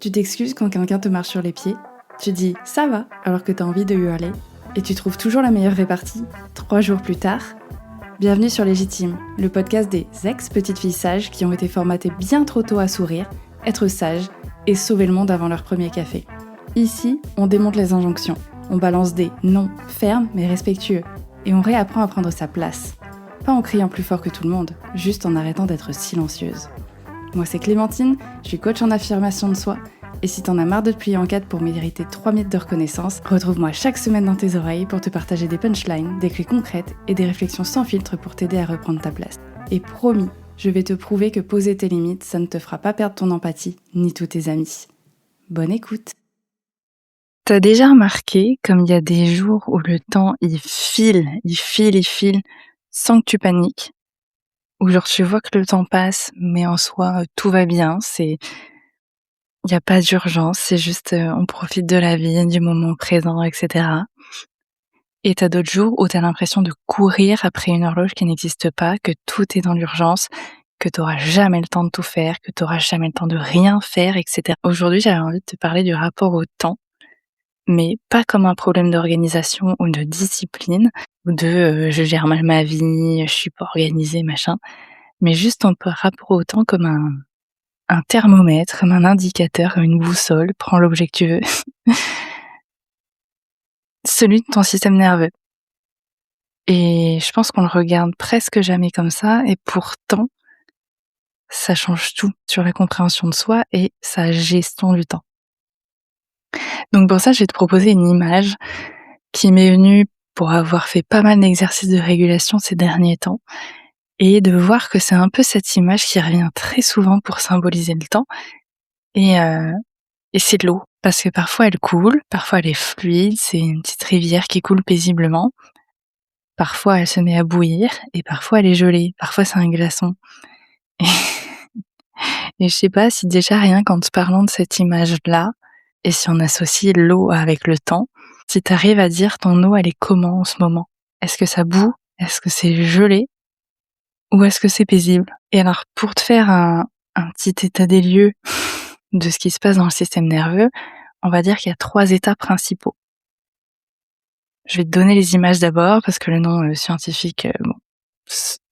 Tu t'excuses quand quelqu'un te marche sur les pieds, tu dis « ça va » alors que t'as envie de hurler, et tu trouves toujours la meilleure répartie 3 jours plus tard. Bienvenue sur Légitime, le podcast des ex-petites filles sages qui ont été formatées bien trop tôt à sourire, être sages et sauver le monde avant leur premier café. Ici, on démonte les injonctions, on balance des non fermes mais respectueux, et on réapprend à prendre sa place. Pas en criant plus fort que tout le monde, juste en arrêtant d'être silencieuse. Moi c'est Clémentine, je suis coach en affirmation de soi, et si t'en as marre de te plier en quatre pour mériter 3 minutes de reconnaissance, retrouve-moi chaque semaine dans tes oreilles pour te partager des punchlines, des clés concrètes et des réflexions sans filtre pour t'aider à reprendre ta place. Et promis, je vais te prouver que poser tes limites, ça ne te fera pas perdre ton empathie, ni tous tes amis. Bonne écoute. T'as déjà remarqué comme il y a des jours où le temps il file, sans que tu paniques, où genre tu vois que le temps passe, mais en soi tout va bien, il y a pas d'urgence, c'est juste on profite de la vie, du moment présent, etc. Et t'as d'autres jours où t'as l'impression de courir après une horloge qui n'existe pas, que tout est dans l'urgence, que t'auras jamais le temps de tout faire, que t'auras jamais le temps de rien faire, etc. Aujourd'hui, j'avais envie de te parler du rapport au temps, mais pas comme un problème d'organisation ou de discipline, ou de je gère mal ma vie, je suis pas organisée, machin, mais juste en rapport au temps comme un thermomètre, comme un indicateur, comme une boussole, prends l'objet que tu veux, celui de ton système nerveux. Et je pense qu'on le regarde presque jamais comme ça, et pourtant, ça change tout sur la compréhension de soi et sa gestion du temps. Donc pour ça, je vais te proposer une image qui m'est venue pour avoir fait pas mal d'exercices de régulation ces derniers temps, et de voir que c'est un peu cette image qui revient très souvent pour symboliser le temps, et c'est l'eau. Parce que parfois elle coule, parfois elle est fluide, c'est une petite rivière qui coule paisiblement, parfois elle se met à bouillir, et parfois elle est gelée, parfois c'est un glaçon. Et je sais pas si déjà rien qu'en te parlant de cette image-là, et si on associe l'eau avec le temps, si t'arrives à dire ton eau elle est comment en ce moment? Est-ce que ça bout? Est-ce que c'est gelé? Ou est-ce que c'est paisible? Et alors pour te faire un petit état des lieux de ce qui se passe dans le système nerveux, on va dire qu'il y a 3 états principaux. Je vais te donner les images d'abord parce que le nom scientifique,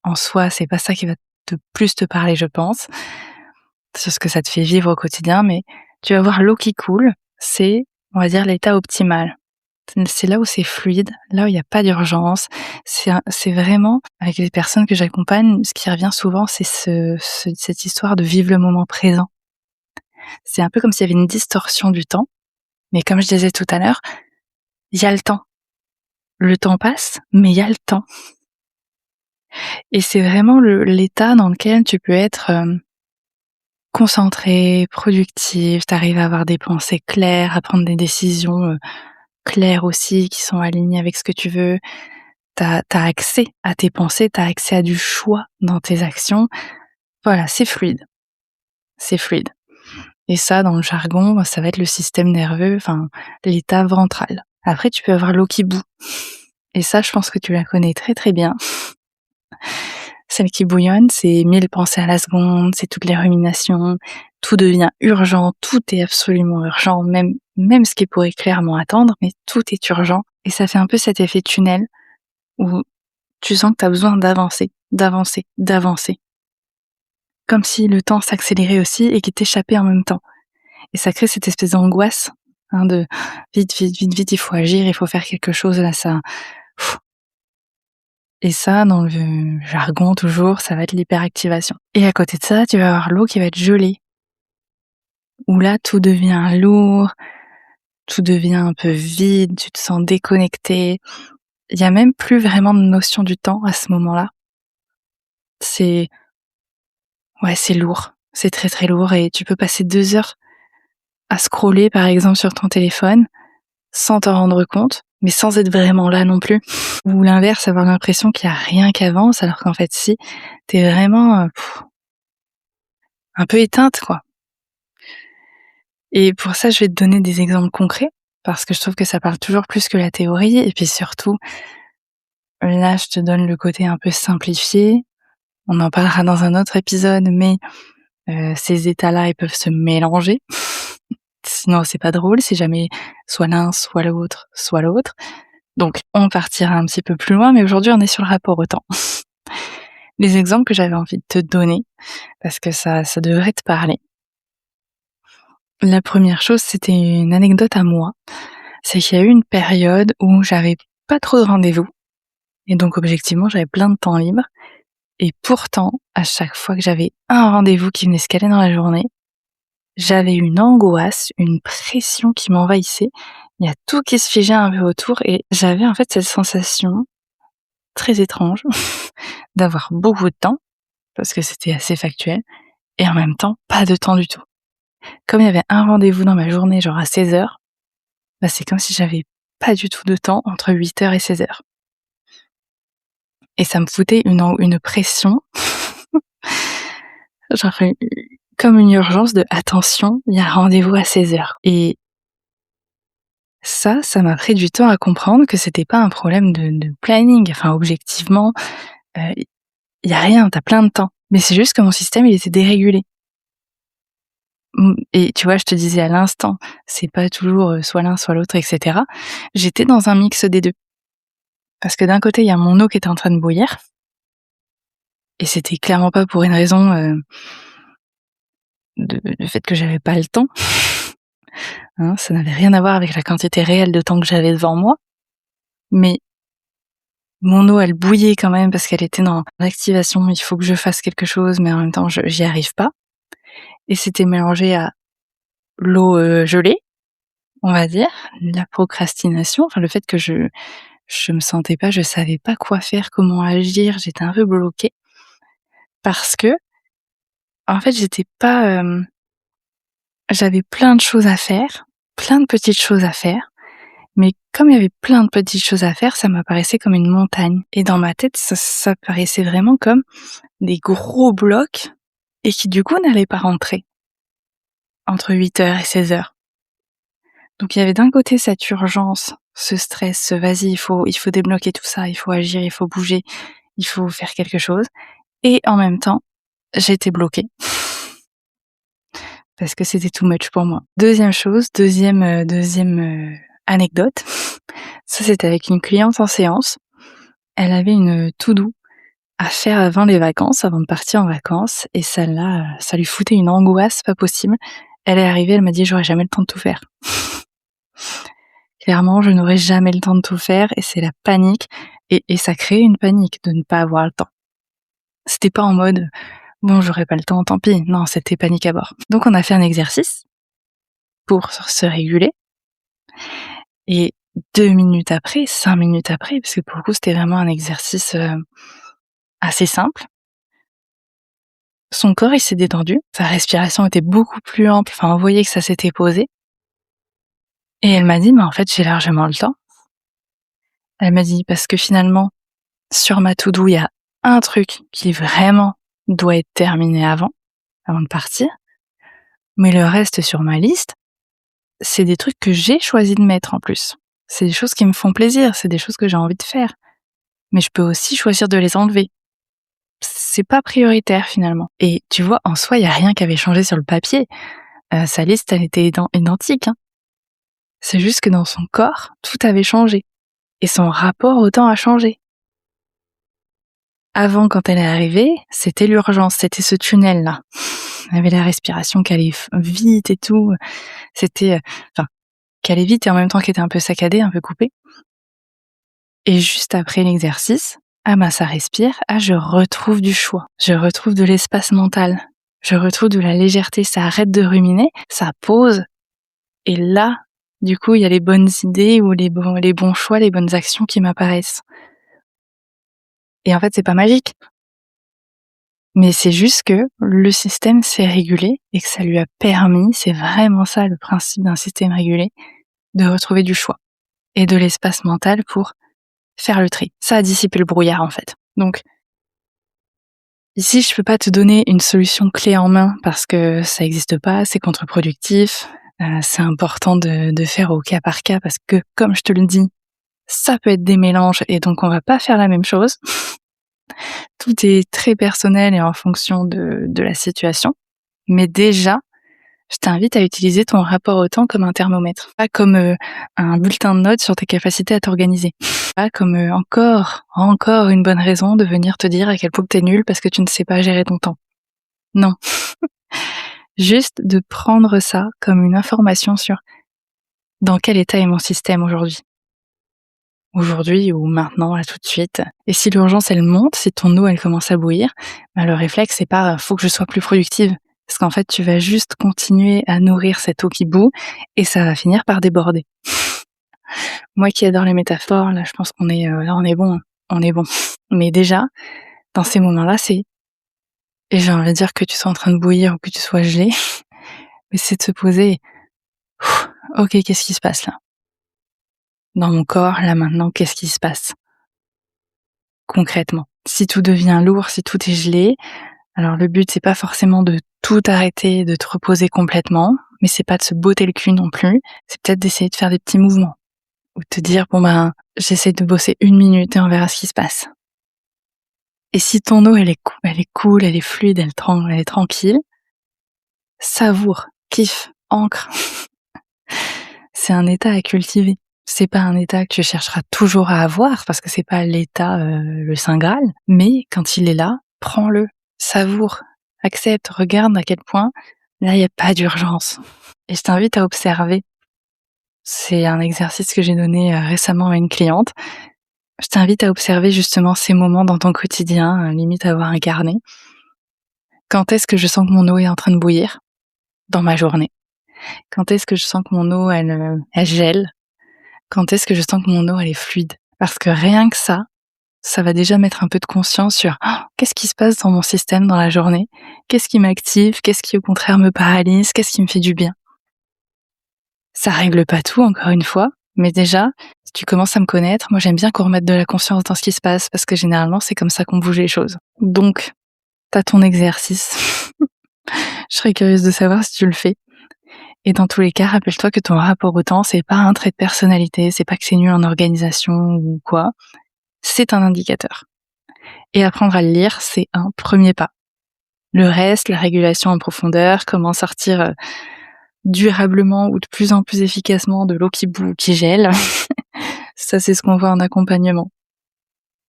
en soi, c'est pas ça qui va plus te parler, je pense, sur ce que ça te fait vivre au quotidien, mais tu vas voir l'eau qui coule, c'est, on va dire, l'état optimal. C'est là où c'est fluide, là où il y a pas d'urgence. C'est vraiment, avec les personnes que j'accompagne, ce qui revient souvent, c'est cette histoire de vivre le moment présent. C'est un peu comme s'il y avait une distorsion du temps, mais comme je disais tout à l'heure, il y a le temps. Le temps passe, mais il y a le temps. Et c'est vraiment l'état dans lequel tu peux être concentré, productif, t'arrives à avoir des pensées claires, à prendre des décisions claires aussi, qui sont alignées avec ce que tu veux. T'as accès à tes pensées, t'as accès à du choix dans tes actions. Voilà, c'est fluide. C'est fluide. Et ça, dans le jargon, ça va être le système nerveux, enfin, l'état ventral. Après, tu peux avoir l'eau qui bout. Et ça, je pense que tu la connais très très bien. Celle qui bouillonne, c'est 1000 pensées à la seconde, c'est toutes les ruminations, tout devient urgent, tout est absolument urgent, même ce qui pourrait clairement attendre, mais tout est urgent. Et ça fait un peu cet effet tunnel où tu sens que tu as besoin d'avancer, d'avancer, d'avancer. Comme si le temps s'accélérait aussi et qu'il t'échappait en même temps. Et ça crée cette espèce d'angoisse, de vite, vite, vite, vite, il faut agir, il faut faire quelque chose, là, ça... Et ça, dans le jargon, toujours, ça va être l'hyperactivation. Et à côté de ça, tu vas avoir l'eau qui va être gelée. Où là, tout devient lourd, tout devient un peu vide, tu te sens déconnecté. Il y a même plus vraiment de notion du temps à ce moment-là. C'est lourd. C'est très très lourd et tu peux passer 2 heures à scroller, par exemple, sur ton téléphone, sans t'en rendre compte, mais sans être vraiment là non plus. Ou l'inverse, avoir l'impression qu'il n'y a rien qui avance, alors qu'en fait, si, t'es vraiment un peu éteinte, quoi. Et pour ça, je vais te donner des exemples concrets, parce que je trouve que ça parle toujours plus que la théorie, et puis surtout, là, je te donne le côté un peu simplifié. On en parlera dans un autre épisode, mais ces états-là, ils peuvent se mélanger. sinon c'est pas drôle, c'est jamais soit l'un, soit l'autre, soit l'autre. Donc on partira un petit peu plus loin, mais aujourd'hui on est sur le rapport au temps. Les exemples que j'avais envie de te donner, parce que ça devrait te parler. La première chose, c'était une anecdote à moi. C'est qu'il y a eu une période où j'avais pas trop de rendez-vous. Et donc, objectivement, j'avais plein de temps libre. Et pourtant, à chaque fois que j'avais un rendez-vous qui venait se caler dans la journée, j'avais une angoisse, une pression qui m'envahissait. Il y a tout qui se figeait un peu autour et j'avais en fait cette sensation très étrange d'avoir beaucoup de temps, parce que c'était assez factuel, et en même temps, pas de temps du tout. Comme il y avait un rendez-vous dans ma journée, genre à 16h, bah c'est comme si j'avais pas du tout de temps entre 8h et 16h. Et ça me foutait une pression, genre comme une urgence de attention, il y a un rendez-vous à 16h. Et ça m'a pris du temps à comprendre que c'était pas un problème de planning. Enfin, objectivement, il y a rien, t'as plein de temps. Mais c'est juste que mon système, il était dérégulé. Et tu vois, je te disais à l'instant, c'est pas toujours soit l'un, soit l'autre, etc. J'étais dans un mix des deux. Parce que d'un côté, il y a mon eau qui était en train de bouillir. Et c'était clairement pas pour une raison du fait que j'avais pas le temps. Hein, ça n'avait rien à voir avec la quantité réelle de temps que j'avais devant moi. Mais mon eau, elle bouillait quand même parce qu'elle était dans l'activation. Il faut que je fasse quelque chose, mais en même temps, j'y arrive pas. Et c'était mélangé à l'eau gelée, on va dire, la procrastination, enfin le fait que je me sentais pas, je savais pas quoi faire, comment agir, j'étais un peu bloquée parce que en fait, j'étais pas j'avais plein de choses à faire, plein de petites choses à faire, mais comme il y avait plein de petites choses à faire, ça m'apparaissait comme une montagne et dans ma tête, ça paraissait vraiment comme des gros blocs et qui du coup n'allaient pas rentrer entre 8h et 16h. Donc il y avait d'un côté cette urgence, ce stress, ce vas-y, il faut débloquer tout ça, il faut agir, il faut bouger, il faut faire quelque chose. Et en même temps, j'étais bloquée. Parce que c'était too much pour moi. Deuxième chose, deuxième anecdote, ça c'était avec une cliente en séance. Elle avait une to-do à faire avant les vacances, avant de partir en vacances, et celle-là, ça lui foutait une angoisse pas possible. Elle est arrivée, elle m'a dit: «J'aurai jamais le temps de tout faire». Clairement, je n'aurai jamais le temps de tout faire et c'est la panique et ça crée une panique de ne pas avoir le temps. C'était pas en mode: «Bon, j'aurai pas le temps, tant pis». Non, c'était panique à bord. Donc on a fait un exercice pour se réguler et 2 minutes après, 5 minutes après, parce que pour le coup, c'était vraiment un exercice, assez simple, son corps, il s'est détendu, sa respiration était beaucoup plus ample, enfin on voyait que ça s'était posé et elle m'a dit: «Mais en fait, j'ai largement le temps». Elle m'a dit: «Parce que finalement, sur ma to-do, il y a un truc qui vraiment doit être terminé avant de partir, mais le reste sur ma liste, c'est des trucs que j'ai choisi de mettre en plus. C'est des choses qui me font plaisir, c'est des choses que j'ai envie de faire, mais je peux aussi choisir de les enlever. C'est pas prioritaire finalement». Et tu vois, en soi, il y a rien qui avait changé sur le papier. Sa liste, elle était identique, hein. C'est juste que dans son corps, tout avait changé et son rapport au temps a changé. Avant, quand elle est arrivée, c'était l'urgence, c'était ce tunnel-là. Elle avait la respiration qui allait vite et tout. C'était, enfin, qui allait vite et en même temps qui était un peu saccadée, un peu coupée. Et juste après l'exercice, ah ben ça respire, ah je retrouve du choix, je retrouve de l'espace mental, je retrouve de la légèreté, ça arrête de ruminer, ça pose. Et là, du coup, il y a les bonnes idées ou les bons choix, les bonnes actions qui m'apparaissent. Et en fait, c'est pas magique. Mais c'est juste que le système s'est régulé et que ça lui a permis, c'est vraiment ça le principe d'un système régulé, de retrouver du choix et de l'espace mental pour faire le tri. Ça a dissipé le brouillard en fait. Donc ici, je peux pas te donner une solution clé en main parce que ça n'existe pas, c'est contre-productif. C'est important de faire au cas par cas parce que, comme je te le dis, ça peut être des mélanges et donc on va pas faire la même chose. Tout est très personnel et en fonction de la situation. Mais déjà, Je t'invite à utiliser ton rapport au temps comme un thermomètre, pas comme un bulletin de notes sur tes capacités à t'organiser, pas comme encore une bonne raison de venir te dire à quel point t'es nul parce que tu ne sais pas gérer ton temps. Non, juste de prendre ça comme une information sur dans quel état est mon système aujourd'hui ou maintenant, là tout de suite. Et si l'urgence elle monte, si ton eau elle commence à bouillir, le réflexe c'est pas faut que je sois plus productive. Parce qu'en fait, tu vas juste continuer à nourrir cette eau qui bout et ça va finir par déborder. Moi qui adore les métaphores, là, je pense qu'on est là, on est bon, on est bon. Mais déjà, dans ces moments-là, et j'ai envie de dire que tu sois en train de bouillir ou que tu sois gelé, mais c'est de se poser. Ok, qu'est-ce qui se passe là? Dans mon corps, là maintenant, qu'est-ce qui se passe? Concrètement. Si tout devient lourd, si tout est gelé, alors le but c'est pas forcément de tout arrêter, de te reposer complètement, mais c'est pas de se botter le cul non plus, c'est peut-être d'essayer de faire des petits mouvements. Ou de te dire, j'essaie de bosser 1 minute et on verra ce qui se passe. Et si ton eau elle est cool, elle est fluide, elle est tranquille, savoure, kiffe, ancre. C'est un état à cultiver. C'est pas un état que tu chercheras toujours à avoir parce que c'est pas l'état le Saint Graal, mais quand il est là, prends-le, savoure, accepte, regarde à quel point là il n'y a pas d'urgence. Et je t'invite à observer. C'est un exercice que j'ai donné récemment à une cliente. Je t'invite à observer justement ces moments dans ton quotidien, limite à avoir un carnet. Quand est-ce que je sens que mon eau est en train de bouillir dans ma journée? Quand est-ce que je sens que mon eau elle gèle? Quand est-ce que je sens que mon eau elle est fluide? Parce que rien que ça va déjà mettre un peu de conscience sur qu'est-ce qui se passe dans mon système dans la journée? Qu'est-ce qui m'active? Qu'est-ce qui au contraire me paralyse? Qu'est-ce qui me fait du bien? Ça règle pas tout, encore une fois, mais déjà, si tu commences à me connaître, moi j'aime bien qu'on remette de la conscience dans ce qui se passe, parce que généralement c'est comme ça qu'on bouge les choses. Donc, t'as ton exercice. Je serais curieuse de savoir si tu le fais. Et dans tous les cas, rappelle-toi que ton rapport au temps, c'est pas un trait de personnalité, c'est pas que c'est nul en organisation ou quoi. C'est un indicateur. Et apprendre à le lire, c'est un premier pas. Le reste, la régulation en profondeur, comment sortir durablement ou de plus en plus efficacement de l'eau qui bout, qui gèle, ça c'est ce qu'on voit en accompagnement.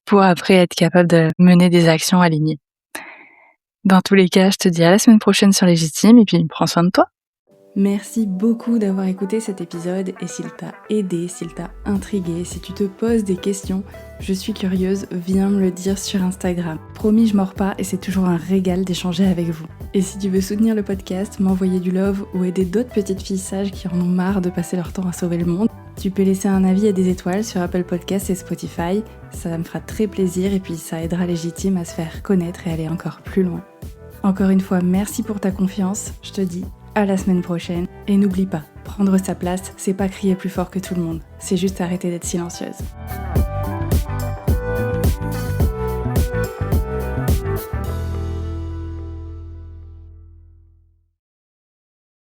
Pour après être capable de mener des actions alignées. Dans tous les cas, je te dis à la semaine prochaine sur Légitime et puis prends soin de toi. Merci beaucoup d'avoir écouté cet épisode et s'il t'a aidé, s'il t'a intrigué, si tu te poses des questions, je suis curieuse, viens me le dire sur Instagram. Promis, je mords pas et c'est toujours un régal d'échanger avec vous. Et si tu veux soutenir le podcast, m'envoyer du love ou aider d'autres petites filles sages qui en ont marre de passer leur temps à sauver le monde, tu peux laisser un avis et des étoiles sur Apple Podcasts et Spotify, ça me fera très plaisir et puis ça aidera Légitime à se faire connaître et aller encore plus loin. Encore une fois, merci pour ta confiance, je te dis à la semaine prochaine. Et n'oublie pas, prendre sa place, c'est pas crier plus fort que tout le monde, c'est juste arrêter d'être silencieuse.